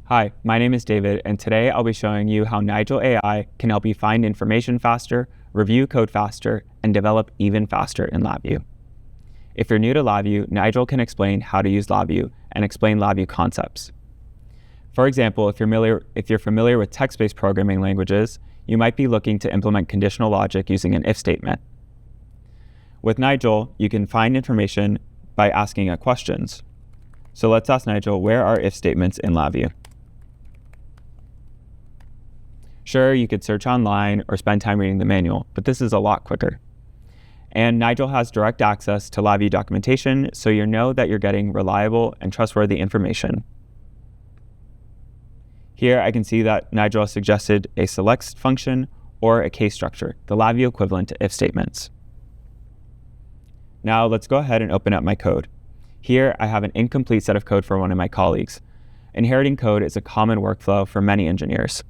Hi, my name is David, and today I'll be showing you how Nigel AI can help you find information faster, review code faster, and develop even faster in LabVIEW. If you're new to LabVIEW, Nigel can explain how to use LabVIEW and explain LabVIEW concepts. For example, if you're familiar with text-based programming languages, you might be looking to implement conditional logic using an if statement. With Nigel, you can find information by asking questions. So let's ask Nigel, where are if statements in LabVIEW? Sure, you could search online or spend time reading the manual, but this is a lot quicker. And Nigel has direct access to LabVIEW documentation, so you know that you're getting reliable and trustworthy information. Here I can see that Nigel has suggested a select function or a case structure, the LabVIEW equivalent to if statements. Now let's go ahead and open up my code. Here I have an incomplete set of code for one of my colleagues. Inheriting code is a common workflow for many engineers.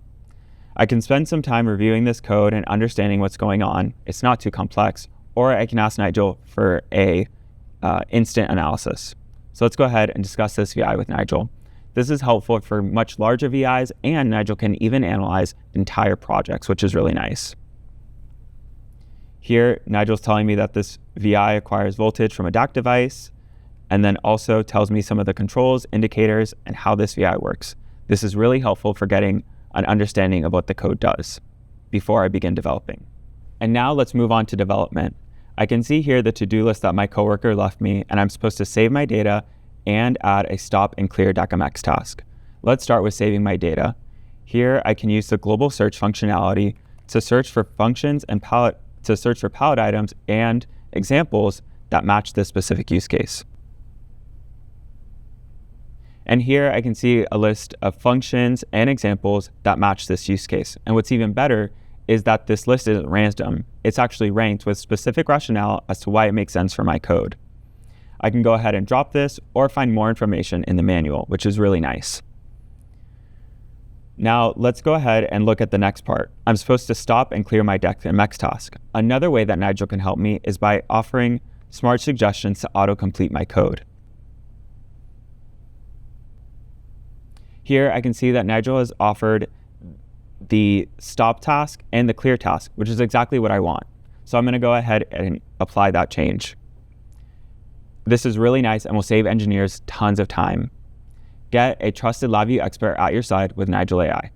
I can spend some time reviewing this code and understanding what's going on. It's not too complex, or I can ask Nigel for a instant analysis. So let's go ahead and discuss this VI with Nigel. This is helpful for much larger VIs, and Nigel can even analyze entire projects, which is really nice. Here, Nigel's telling me that this VI acquires voltage from a DAC device, and then also tells me some of the controls, indicators, and how this VI works. This is really helpful for getting an understanding of what the code does before I begin developing. And now let's move on to development. I can see here the to-do list that my coworker left me, and I'm supposed to save my data and add a stop and clear DACMX task. Let's start with saving my data. Here I can use the global search functionality to search for functions and palette items and examples that match this specific use case. And here I can see a list of functions and examples that match this use case. And what's even better is that this list isn't random. It's actually ranked with specific rationale as to why it makes sense for my code. I can go ahead and drop this or find more information in the manual, which is really nice. Now let's go ahead and look at the next part. I'm supposed to stop and clear my DACMX task. Another way that Nigel can help me is by offering smart suggestions to autocomplete my code. Here I can see that Nigel has offered the stop task and the clear task, which is exactly what I want. So I'm going to go ahead and apply that change. This is really nice and will save engineers tons of time. Get a trusted LabVIEW expert at your side with Nigel AI.